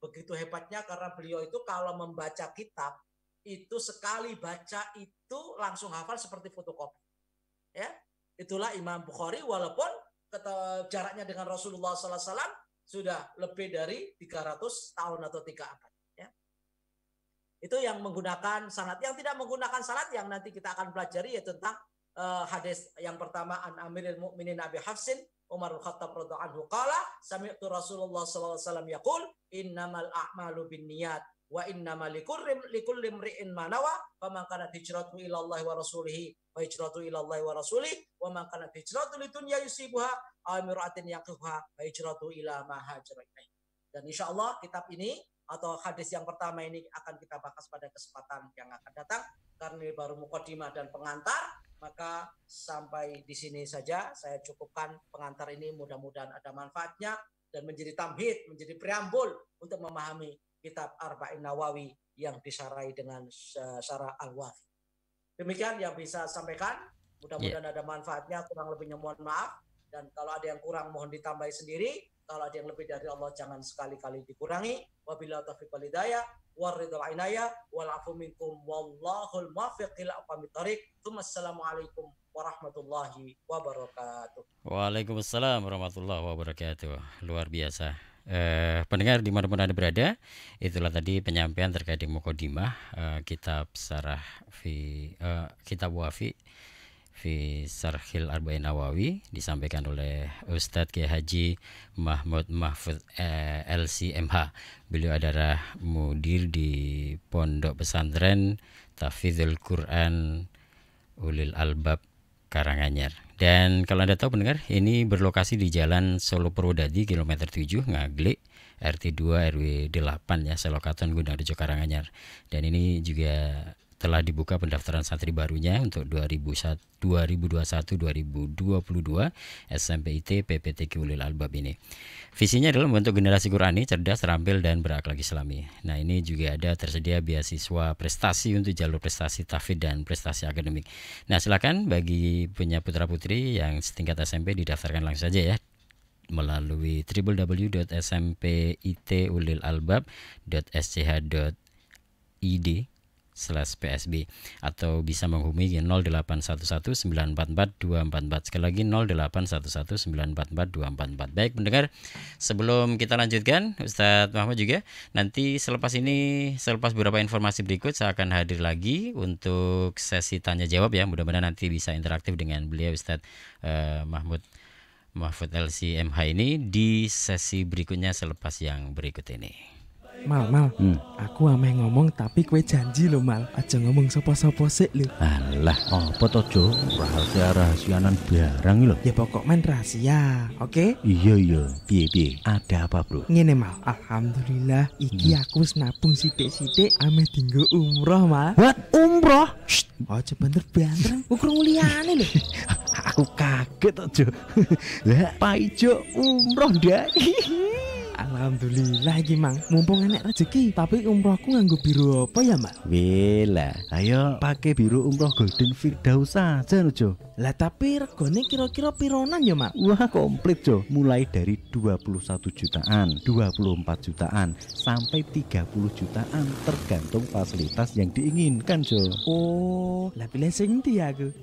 Begitu hebatnya karena beliau itu kalau membaca kitab, itu sekali baca itu langsung hafal seperti fotokopi. Ya, itulah Imam Bukhari, walaupun jaraknya dengan Rasulullah SAW sudah lebih dari 300 tahun atau 3 abad. Ya. Itu yang menggunakan sanad. Yang tidak menggunakan sanad yang nanti kita akan pelajari yaitu tentang hadis yang pertama an Amiril Mukminin Abi Hafsin Umar bin Khattab radhiyallahu anhu qala sami'tu Rasulullah sallallahu alaihi wasallam yaqul innamal a'malu binniyat wa innamal likulli imri'in ma nawa faman kanat hijratuhu ila Allah wa rasulih wa hijratuhu ila Allah wa rasulih wa man kanat hijratuhu lidunya yusibuha aw imra'atin yaqifuha wa hijratuhu ila ma hajara ilaih. Dan insyaallah kitab ini atau hadis yang pertama ini akan kita bahas pada kesempatan yang akan datang karena ini baru mukadimah dan pengantar. Maka sampai di sini saja saya cukupkan pengantar ini, mudah-mudahan ada manfaatnya dan menjadi tamhid, menjadi preambul untuk memahami kitab Arba'in Nawawi yang disarai dengan syarah Al-Wafi. Demikian yang bisa sampaikan. Mudah-mudahan ada manfaatnya, kurang lebihnya mohon maaf. Dan kalau ada yang kurang mohon ditambahi sendiri. Kalau ada yang lebih dari Allah jangan sekali-kali dikurangi. Wabillahi taufiq wal hidayah, waridul inayah, wal afu minkum, wallahul muwaffiq ila aqwamit thoriq. Assalamualaikum warahmatullahi wabarakatuh. Waalaikumsalam warahmatullahi wabarakatuh. Luar biasa. Pendengar dimanapun Anda berada, itulah tadi penyampaian terkait dengan Muqaddimah kitab Sarah kitab Wafi fi Sarhil Arba'in Nawawi, disampaikan oleh Ustadz Kiai Haji Mahmud Mahfud LCMH. Beliau adalah mudir di Pondok Pesantren Tahfidzul Quran Ulil Albab Karanganyar. Dan kalau Anda tahu pendengar, ini berlokasi di Jalan Solo Purwodadi kilometer 7 Ngaglik RT 2 RW 8 ya, Selokaton Gunarjo Karanganyar. Dan ini juga telah dibuka pendaftaran santri barunya untuk 2021-2022 SMPIT PPTQ Ulil Albab ini. Visinya adalah membentuk generasi Qurani cerdas, terampil, dan berakhlak Islami. Nah, ini juga ada tersedia beasiswa prestasi untuk jalur prestasi tahfidz dan prestasi akademik. Nah, silakan bagi punya putra-putri yang setingkat SMP didaftarkan langsung saja ya melalui www.smpit.ulil-albab.sch.id/PSB atau bisa menghubungi 0811944244. Sekali lagi 0811944244. Baik pendengar, sebelum kita lanjutkan, Ustadz Mahmud juga nanti selepas beberapa informasi berikut saya akan hadir lagi untuk sesi tanya jawab ya. Mudah-mudahan nanti bisa interaktif dengan beliau Ustadz Mahmud LCMH ini di sesi berikutnya selepas yang berikut ini. Mal, aku ameh ngomong tapi kue janji lo Mal, aja ngomong sopo-sopo sik lo. Alah, apa to Jo? Rahasia-rahasianan barang lo. Ya pokok main rahasia, oke? Iya, piye? Ada apa bro? Ngene Mal, alhamdulillah iki aku wis nabung sithik-sithik ameh dinggo umroh Mal. What? Umroh? Shh, aja banter-banter, ukur muliane lho. Aku kaget to Jo. Lah, Pak Ijo umroh ndak? Alhamdulillah iki Mang, mumpung enek rezeki. Tapi umrohku nganggo biru apa ya, Mak? Wela, ayo pakai biru umroh Golden Firdaus saja Jo. Lah tapi regane kira-kira pironan ya, Mak? Wah, komplit Jo. Mulai dari 21 jutaan, 24 jutaan, sampai 30 jutaan tergantung fasilitas yang diinginkan Jo. Oh, lah pilih sing ndi aku?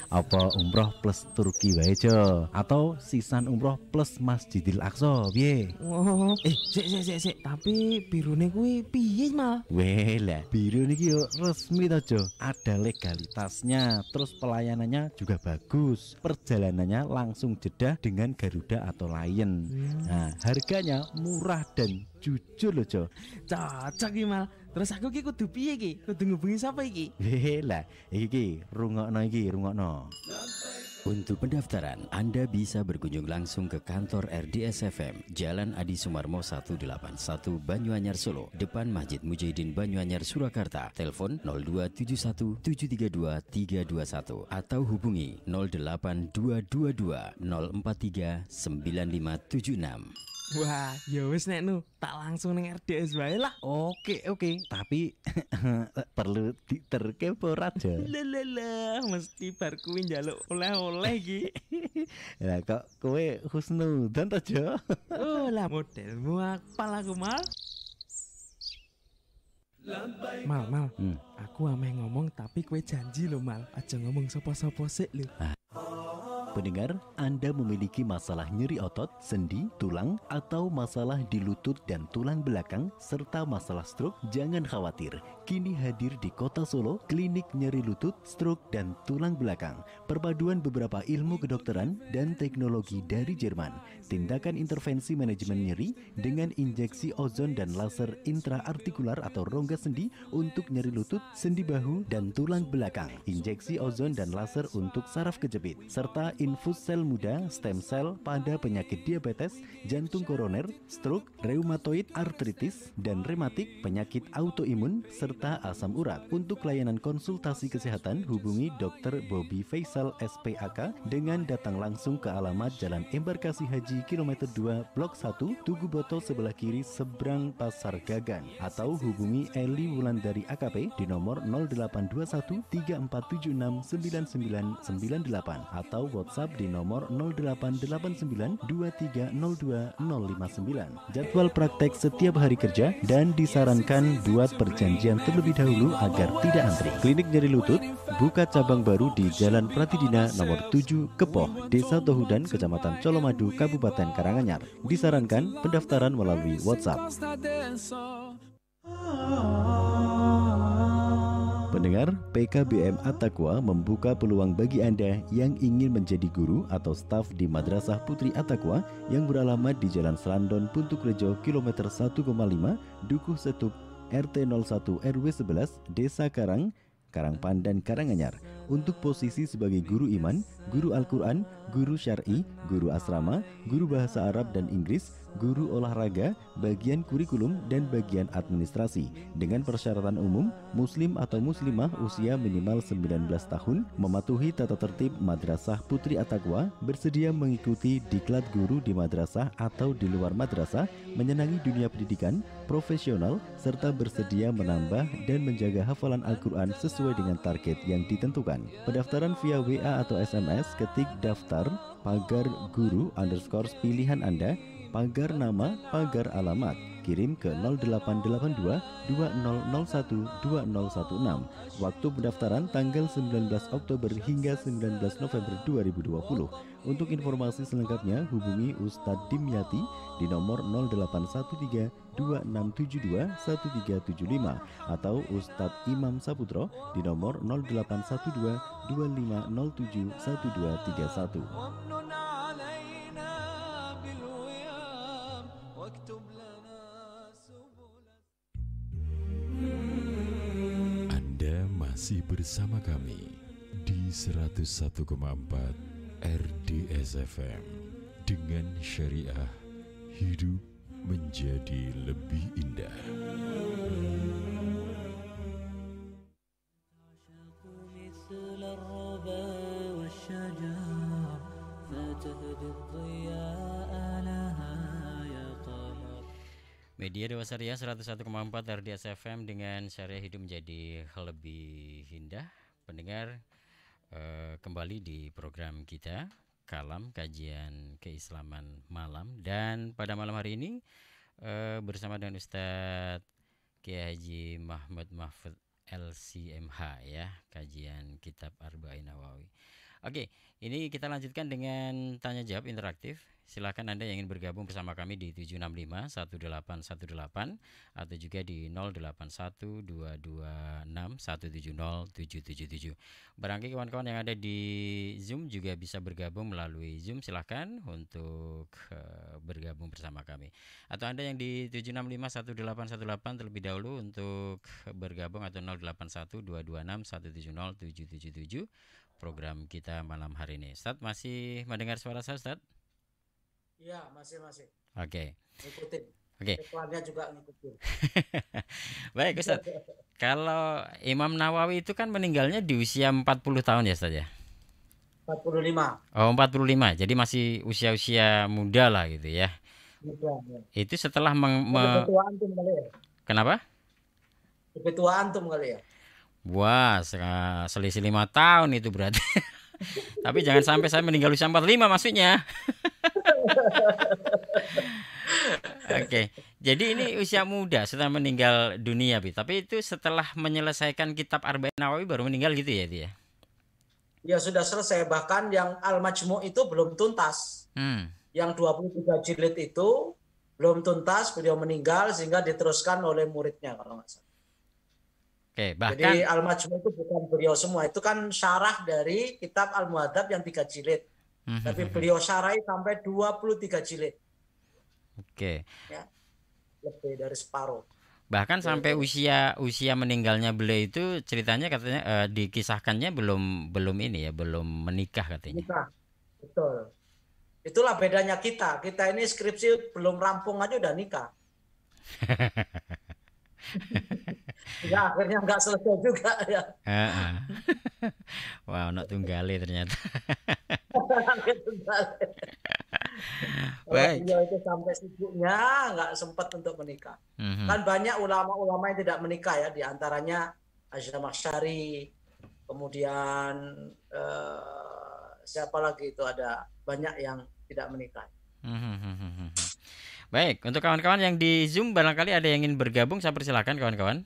Apa umroh plus Turki wae Jo, atau sisan umroh plus Masjidil Aqsa piye? Oh, sik. Tapi birune kuwi piye, Mal? Wela, biru niki yo resmi to Jo. Ada legalitasnya, terus pelayanannya juga bagus. Perjalanannya langsung jeda dengan Garuda atau Lion. Nah, harganya murah dan jujur loh Jo. Cocok iki Mal. Terus aku ki kudu piye ki? Kudu ngubungi sapa iki? Lah, iki rungokno. Untuk pendaftaran, Anda bisa berkunjung langsung ke kantor RDS FM, Jalan Adi Sumarmo 181 Banyuanyar Solo, depan Masjid Mujahidin Banyuanyar Surakarta. Telepon 0271 732 321 atau hubungi 0822 043 9576. Wah, ya wis nek nu, tak langsung ning RDS wae lah. Oke. Tapi perlu diterke ora Jo? Lah, mesti bar kuwi njaluk oleh-oleh iki. Lah kok kowe husnudzon to Jo? Oh, lah modelmu apal aku Mal. Mal. Aku ameh ngomong tapi kue janji lo Mal, aja ngomong sopo-sopo sik lo. Pendengar, Anda memiliki masalah nyeri otot, sendi, tulang, atau masalah di lutut dan tulang belakang, serta masalah stroke? Jangan khawatir. Kini hadir di Kota Solo, klinik nyeri lutut, stroke, dan tulang belakang. Perpaduan beberapa ilmu kedokteran dan teknologi dari Jerman. Tindakan intervensi manajemen nyeri dengan injeksi ozon dan laser intraartikular atau rongga sendi untuk nyeri lutut, sendi bahu, dan tulang belakang. Injeksi ozon dan laser untuk saraf kejepit, serta infus sel muda, stem cell pada penyakit diabetes, jantung koroner, stroke, reumatoid artritis, dan rematik, penyakit autoimun, serta serta asam urat. Untuk layanan konsultasi kesehatan, hubungi Dr. Bobby Faisal SPAK dengan datang langsung ke alamat Jalan Embarkasi Haji kilometer 2 Blok 1 Tugu Boto sebelah kiri seberang Pasar Gagan, atau hubungi Eli Wulandari AKP di nomor 0821 3476 9998 atau WhatsApp di nomor 0889 2302 059. Jadwal praktek setiap hari kerja dan disarankan buat perjanjian terlebih dahulu agar tidak antri. Klinik nyeri lutut buka cabang baru di Jalan Pratidina nomor 7 Kepoh, Desa Tohudan, Kecamatan Colomadu, Kabupaten Karanganyar. Disarankan pendaftaran melalui WhatsApp. Pendengar, PKBM At-Taqwa membuka peluang bagi Anda yang ingin menjadi guru atau staf di Madrasah Putri At-Taqwa yang beralamat di Jalan Selandon, Puntukrejo, kilometer 1,5, Dukuh Setup, RT 01 RW 11, Desa Karang, Karangpandan, Karanganyar. Untuk posisi sebagai guru iman, guru Al-Quran, guru syar'i, guru asrama, guru bahasa Arab dan Inggris, guru olahraga, bagian kurikulum, dan bagian administrasi. Dengan persyaratan umum, muslim atau muslimah usia minimal 19 tahun, mematuhi tata tertib Madrasah Putri At-Taqwa, bersedia mengikuti diklat guru di madrasah atau di luar madrasah, menyenangi dunia pendidikan, profesional, serta bersedia menambah dan menjaga hafalan Al-Quran sesuai dengan target yang ditentukan. Pendaftaran via WA atau SMS, ketik daftar pagar guru _ pilihan Anda, pagar nama, pagar alamat, kirim ke 0882 2001 2016. Waktu pendaftaran tanggal 19 Oktober hingga 19 November 2020. Untuk informasi selengkapnya hubungi Ustadz Dimyati di nomor 0813 2672 1375 atau Ustadz Imam Saputro di nomor 0812 2507 1231. Anda masih bersama kami di 101,4 RDS FM dengan syariah hidup menjadi lebih indah. Media Dewasa Ria 101,4 RDS FM dengan syariah hidup menjadi lebih indah. Pendengar, kembali di program kita Kalam Kajian Keislaman Malam, dan pada malam hari ini bersama dengan Ustadz Kiai Haji Mahmud Mahfud LCMH ya, kajian kitab Arba'in Nawawi. Oke, ini kita lanjutkan dengan tanya jawab interaktif. Silakan Anda yang ingin bergabung bersama kami di 765-1818 atau juga di 081226170777. Barangkali kawan-kawan yang ada di Zoom juga bisa bergabung melalui Zoom. Silakan untuk bergabung bersama kami. Atau Anda yang di 765-1818 terlebih dahulu untuk bergabung, atau 081226170777. Program kita malam hari ini. Ustadz, masih mendengar suara saya, Ustadz? Iya, masih. Oke. Ngikutin. Oke. Iklannya juga ngikutin. Baik, Ustadz. Kalau Imam Nawawi itu kan meninggalnya di usia 40 tahun ya, Ustadz ya? 45. Oh, 45. Jadi masih usia-usia muda lah gitu ya. Muda, ya. Itu setelah ketua antum kali ya? Kenapa? Ketua antum kali ya? Wah, selisih 5 tahun itu berarti. Tapi jangan sampai saya meninggal usia 45 maksudnya. Oke. Jadi ini usia muda setelah meninggal dunia, Bi. Tapi itu setelah menyelesaikan kitab Arba'in Nawawi baru meninggal gitu ya, dia. Ya sudah selesai, bahkan yang Al-Majmu' itu belum tuntas. Yang 23 jilid itu belum tuntas, beliau meninggal sehingga diteruskan oleh muridnya kalau nggak salah. Oke, bahkan jadi Al-Majmu' itu bukan beliau semua, itu kan syarah dari kitab Al-Muhadzab yang 3 jilid. Tapi beliau syarahi sampai 23 jilid. Oke. Ya, lebih dari separuh. Bahkan sampai usia meninggalnya beliau itu ceritanya katanya dikisahkannya belum ini ya, belum menikah katanya. Menikah. Betul. Itulah bedanya kita. Kita ini skripsi belum rampung aja udah nikah. Ya, akhirnya nggak selesai juga ya. Wow, nak tunggale ternyata. Kalau beliau itu sampai sibuknya nggak sempat untuk menikah. Kan banyak ulama-ulama yang tidak menikah ya, diantaranya Asy-Syamakhsyari, kemudian siapa lagi itu, ada banyak yang tidak menikah. Baik, untuk kawan-kawan yang di Zoom barangkali ada yang ingin bergabung, saya persilakan kawan-kawan.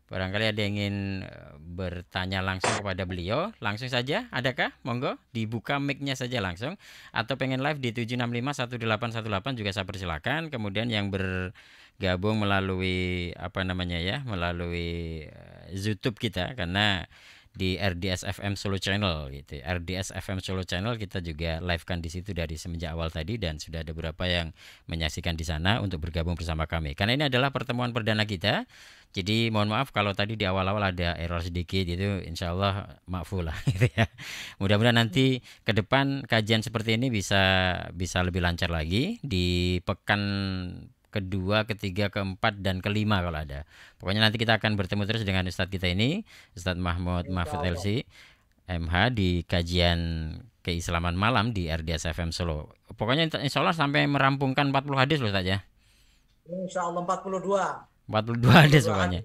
Barangkali ada yang ingin bertanya langsung kepada beliau, langsung saja. Adakah? Monggo dibuka mic-nya saja langsung. Atau pengen live di 7651818 juga saya persilakan. Kemudian yang bergabung melalui melalui YouTube kita, karena di RDS FM Solo Channel gitu. RDS FM Solo Channel kita juga live kan di situ dari semenjak awal tadi, dan sudah ada beberapa yang menyaksikan di sana untuk bergabung bersama kami. Karena ini adalah pertemuan perdana kita. Jadi mohon maaf kalau tadi di awal-awal ada error sedikit, itu insya Allah maaful lah gitu ya. Mudah-mudahan nanti ke depan kajian seperti ini bisa lebih lancar lagi di pekan kedua, ketiga, keempat, dan kelima kalau ada. Pokoknya nanti kita akan bertemu terus dengan Ustadz kita ini, Ustadz Mahfud LC MH, di kajian keislaman malam di RDS FM Solo. Pokoknya insya Allah sampai merampungkan 40 hadis loh Ustadz ya. Insya Allah 42 hadis pokoknya.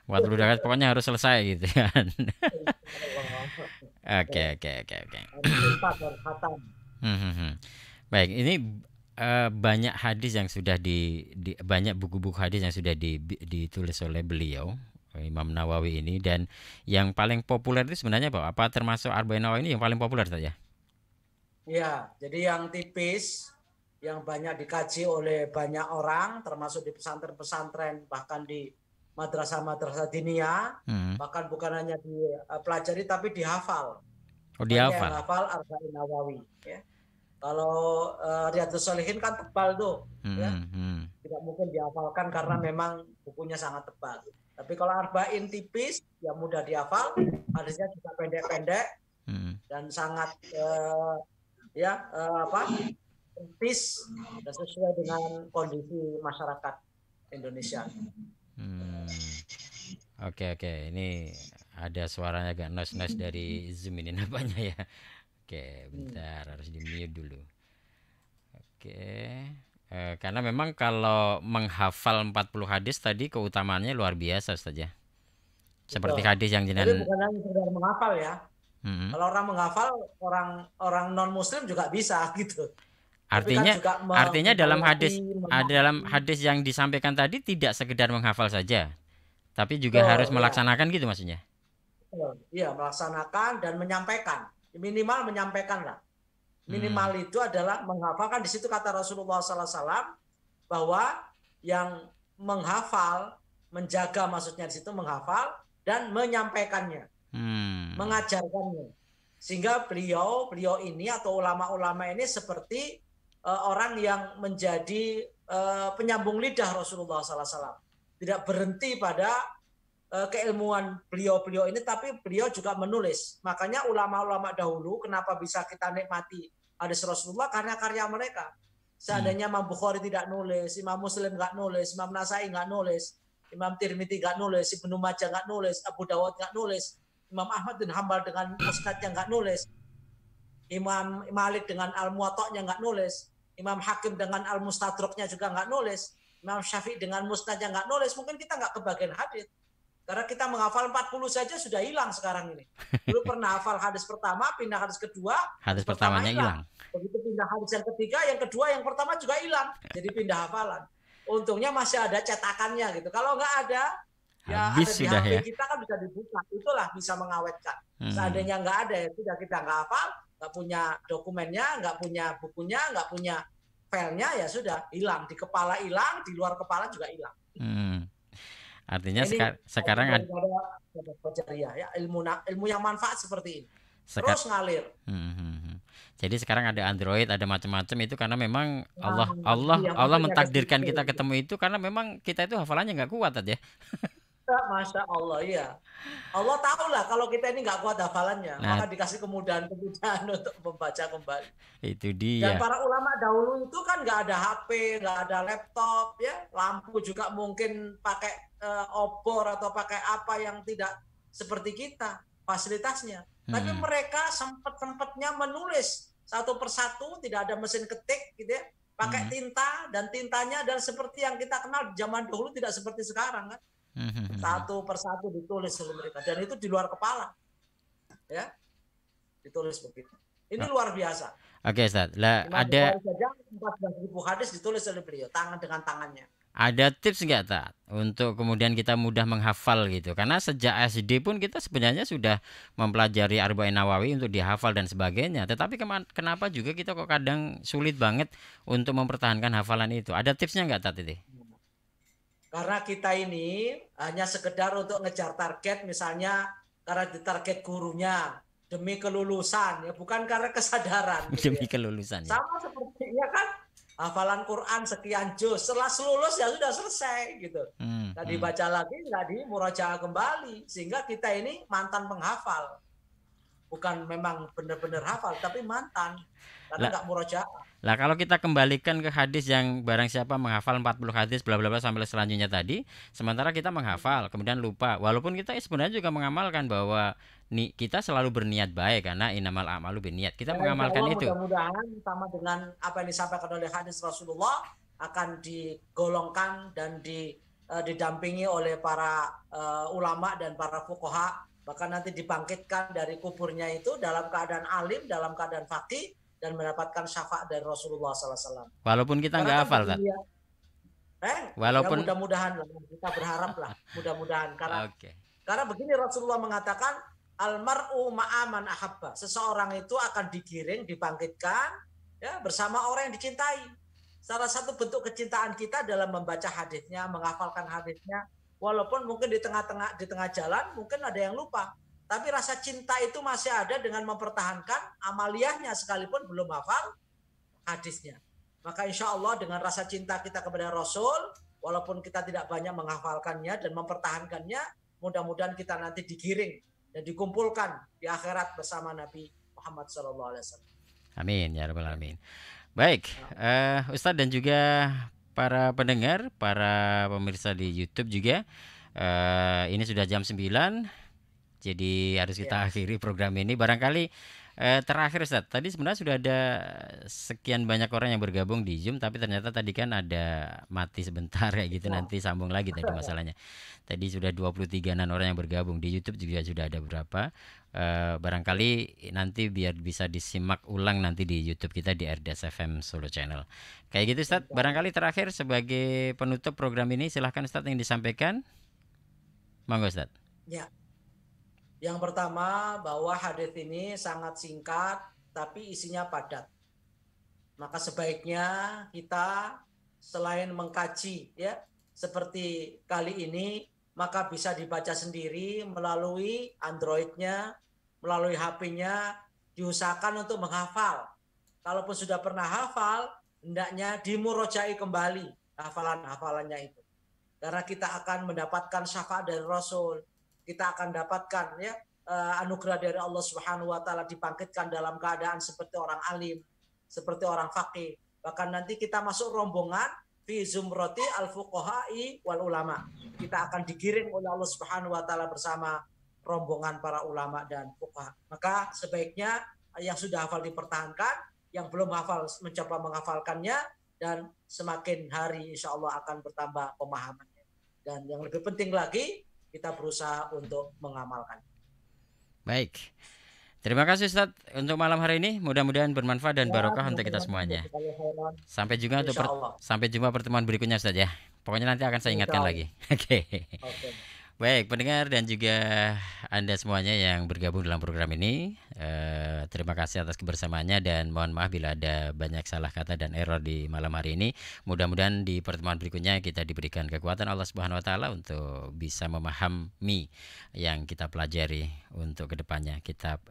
42 hadis pokoknya harus selesai gitu kan. Oke. Baik, ini banyak hadis yang sudah banyak buku-buku hadis yang sudah ditulis oleh beliau, Imam Nawawi ini, dan yang paling populer itu sebenarnya apa termasuk Arba'in Nawawi ini yang paling populer saja? Ya, jadi yang tipis, yang banyak dikaji oleh banyak orang, termasuk di pesantren-pesantren, bahkan di madrasah-madrasah diniyah, bahkan bukan hanya dipelajari tapi dihafal. Oh, dihafal. Yang hafal Arba'in Nawawi ya. Kalau Riyadhus Shalihin kan tebal tuh, ya. Tidak mungkin dihafalkan karena memang bukunya sangat tebal. Tapi kalau Arba'in tipis, ya mudah dihafal, hadisnya juga pendek-pendek dan sangat tipis dan sesuai dengan kondisi masyarakat Indonesia. Oke, ini ada suaranya agak noise dari Zoom ini nampaknya ya. Oke, bentar, harus di-mute dulu. Oke. Karena memang kalau menghafal 40 hadis tadi keutamaannya luar biasa Ustaz ya. Seperti hadis yang jenengan. Jadi bukan hanya sekedar menghafal ya. Kalau orang menghafal, orang non muslim juga bisa gitu. Artinya dalam hadis yang disampaikan tadi tidak sekedar menghafal saja, tapi juga harus melaksanakan gitu maksudnya. Iya, melaksanakan dan menyampaikan. Minimal menyampaikan lah. Minimal itu adalah menghafalkan. Di situ kata Rasulullah SAW bahwa yang menghafal, menjaga maksudnya di situ menghafal dan menyampaikannya, mengajarkannya. Sehingga beliau ini atau ulama-ulama ini seperti orang yang menjadi penyambung lidah Rasulullah SAW. Tidak berhenti pada keilmuan beliau ini, tapi beliau juga menulis. Makanya ulama-ulama dahulu kenapa bisa kita nikmati hadis Rasulullah, karena karya mereka. Seandainya Imam Bukhari tidak nulis, Imam Muslim nggak nulis, Imam Nasai nggak nulis, Imam Tirmidzi nggak nulis, Ibnu Majah nggak nulis, Abu Dawud nggak nulis, Imam Ahmad bin Hambal dengan musnadnya nggak nulis, Imam Malik dengan Al-Muwatta'nya nggak nulis, Imam Hakim dengan Al-Mustadraknya juga nggak nulis, Imam Syafi'i dengan musnadnya nggak nulis, mungkin kita nggak kebagian hadis. Karena kita menghafal 40 saja sudah hilang sekarang ini. Dulu pernah hafal hadis pertama, pindah hadis kedua, hadis pertamanya hilang. Begitu pindah hadis yang ketiga, yang kedua, yang pertama juga hilang. Jadi pindah hafalan. Untungnya masih ada cetakannya gitu. Kalau nggak ada, ya habis ada di sudah HP ya. kita kan bisa dibuka. Itulah bisa mengawetkan. Seandainya nggak ada, ya sudah kita nggak hafal, nggak punya dokumennya, nggak punya bukunya, nggak punya filenya, ya sudah hilang. Di kepala hilang, di luar kepala juga hilang. Artinya sekarang ada ya, ilmu yang manfaat seperti ini. Terus ngalir. Jadi sekarang ada Android, ada macam-macam, itu karena memang Allah mentakdirkan kita ketemu itu karena memang kita itu hafalannya nggak kuat ya. Masya Allah, iya. Allah tahu lah kalau kita ini nggak kuat hafalannya, maka dikasih kemudahan untuk membaca kembali. Itu dia. Dan para ulama dahulu itu kan nggak ada HP, nggak ada laptop, ya, lampu juga mungkin pakai obor atau pakai apa yang tidak seperti kita fasilitasnya. Tapi mereka sempat-sempatnya menulis satu persatu, tidak ada mesin ketik gitu ya, pakai tinta, dan tintanya adalah seperti yang kita kenal zaman dahulu, tidak seperti sekarang kan. Satu persatu ditulis oleh mereka, dan itu di luar kepala. Ya. Ditulis begitu. Ini luar biasa. Oke, Ustaz. Lah ada 14.000 hadis ditulis oleh beliau tangan dengan tangannya. Ada tips nggak, Tat, untuk kemudian kita mudah menghafal gitu? Karena sejak SD pun kita sebenarnya sudah mempelajari Arba'in Nawawi untuk dihafal dan sebagainya. Tetapi kenapa juga kita kok kadang sulit banget untuk mempertahankan hafalan itu? Ada tipsnya nggak, Tat, itu? Karena kita ini hanya sekedar untuk ngejar target, misalnya karena ditarget gurunya, demi kelulusan, ya bukan karena kesadaran. Demi kelulusan. Ya. Sama sepertinya kan hafalan Quran sekian juz, setelah lulus ya sudah selesai gitu. Nggak dibaca lagi, nggak dimurajaah kembali, sehingga kita ini mantan penghafal, bukan memang benar-benar hafal, tapi mantan karena nggak murajaah. Lah kalau kita kembalikan ke hadis yang barang siapa menghafal 40 hadis bla bla bla sampai selanjutnya tadi, sementara kita menghafal kemudian lupa, walaupun kita sebenarnya juga mengamalkan bahwa kita selalu berniat baik karena innamal a'malu binniyat. Kita mengamalkan itu. Mudah-mudahan sama dengan apa yang disampaikan oleh hadis Rasulullah akan digolongkan dan didampingi oleh para ulama dan para fuqaha, bahkan nanti dibangkitkan dari kuburnya itu dalam keadaan alim, dalam keadaan faqih, dan mendapatkan syafaat dari Rasulullah SAW. Walaupun kita nggak hafal, Tat. Walaupun ya mudah-mudahan lah, kita berharap lah, mudah-mudahan karena begini Rasulullah mengatakan almar'u ma'aman ahabba, seseorang itu akan digiring, dibangkitkan ya bersama orang yang dicintai. Salah satu bentuk kecintaan kita dalam membaca hadisnya, menghafalkan hadisnya, walaupun mungkin di tengah jalan mungkin ada yang lupa. Tapi rasa cinta itu masih ada dengan mempertahankan amaliyahnya sekalipun belum hafal hadisnya. Maka insya Allah dengan rasa cinta kita kepada Rasul, walaupun kita tidak banyak menghafalkannya dan mempertahankannya, mudah-mudahan kita nanti digiring dan dikumpulkan di akhirat bersama Nabi Muhammad SAW. Amin ya rabbal alamin. Baik, Ustadz dan juga para pendengar, para pemirsa di YouTube juga, ini sudah jam 9. Jadi harus kita akhiri program ini. Barangkali terakhir Ustaz, tadi sebenarnya sudah ada sekian banyak orang yang bergabung di Zoom, tapi ternyata tadi kan ada mati sebentar kayak gitu, nanti sambung lagi tadi masalahnya. Tadi sudah 23-an orang yang bergabung, di YouTube juga sudah ada berapa. Barangkali nanti biar bisa disimak ulang nanti di YouTube kita di RDS FM Solo Channel. Kayak gitu Ustaz, barangkali terakhir sebagai penutup program ini silahkan Ustaz yang disampaikan. Monggo Ustaz. Ya. Yang pertama bahwa hadis ini sangat singkat tapi isinya padat. Maka sebaiknya kita selain mengkaji ya seperti kali ini, maka bisa dibaca sendiri melalui Android-nya, melalui HP-nya, diusahakan untuk menghafal. Kalaupun sudah pernah hafal, hendaknya dimurojai kembali hafalan-hafalannya itu. Karena kita akan mendapatkan syafaat dari Rasul. Kita akan dapatkan ya anugerah dari Allah Subhanahu wa taala, dibangkitkan dalam keadaan seperti orang alim, seperti orang faqih. Bahkan nanti kita masuk rombongan fi zumrati al-fuqaha'i wal ulama. Kita akan digiring oleh Allah Subhanahu wa taala bersama rombongan para ulama dan fuqaha. Maka sebaiknya yang sudah hafal dipertahankan, yang belum hafal mencoba menghafalkannya, dan semakin hari insya Allah akan bertambah pemahamannya. Dan yang lebih penting lagi, kita berusaha untuk mengamalkan. Baik. Terima kasih Ustaz untuk malam hari ini. Mudah-mudahan bermanfaat dan barokah untuk kita semuanya. Sampai jumpa pertemuan berikutnya Ustaz ya. Pokoknya nanti akan saya ingatkan lagi. Oke. Baik, pendengar dan juga Anda semuanya yang bergabung dalam program ini, terima kasih atas kebersamaannya dan mohon maaf bila ada banyak salah kata dan error di malam hari ini. Mudah-mudahan di pertemuan berikutnya kita diberikan kekuatan Allah Subhanahu wa taala untuk bisa memahami yang kita pelajari untuk kedepannya kitab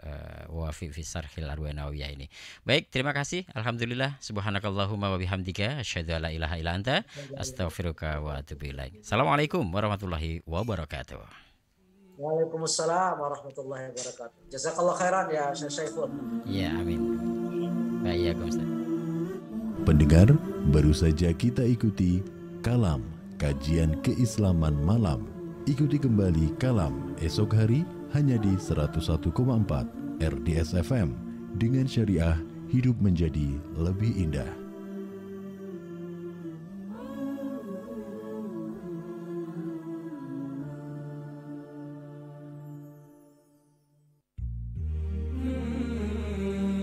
Wafi fi Syarhil Arba'in Nawawiyah ini. Baik, terima kasih. Alhamdulillah, subhanakallahumma wa bihamdika asyhadu an la ilaha illa anta astaghfiruka wa atubu ilaik. Assalamualaikum warahmatullahi wabarakatuh. Waalaikumsalam warahmatullahi wabarakatuh. Jazakallah khairan ya Syaiful. Ya, amin. Baik ya, Ustaz. Pendengar, baru saja kita ikuti kalam kajian keislaman malam. Ikuti kembali Kalam esok hari hanya di 101,4 RDS FM. Dengan syariah, hidup menjadi lebih indah.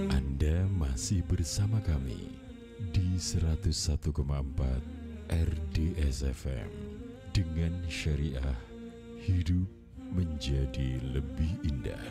Anda masih bersama kami di 101,4 RDS FM. Dengan syariah, hidup menjadi lebih indah.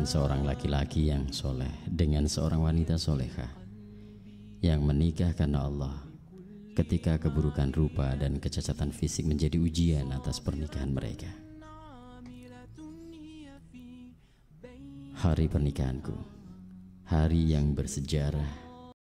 Seorang laki-laki yang soleh dengan seorang wanita solehah yang menikah karena Allah, ketika keburukan rupa dan kecacatan fisik menjadi ujian atas pernikahan mereka. Hari pernikahanku, hari yang bersejarah,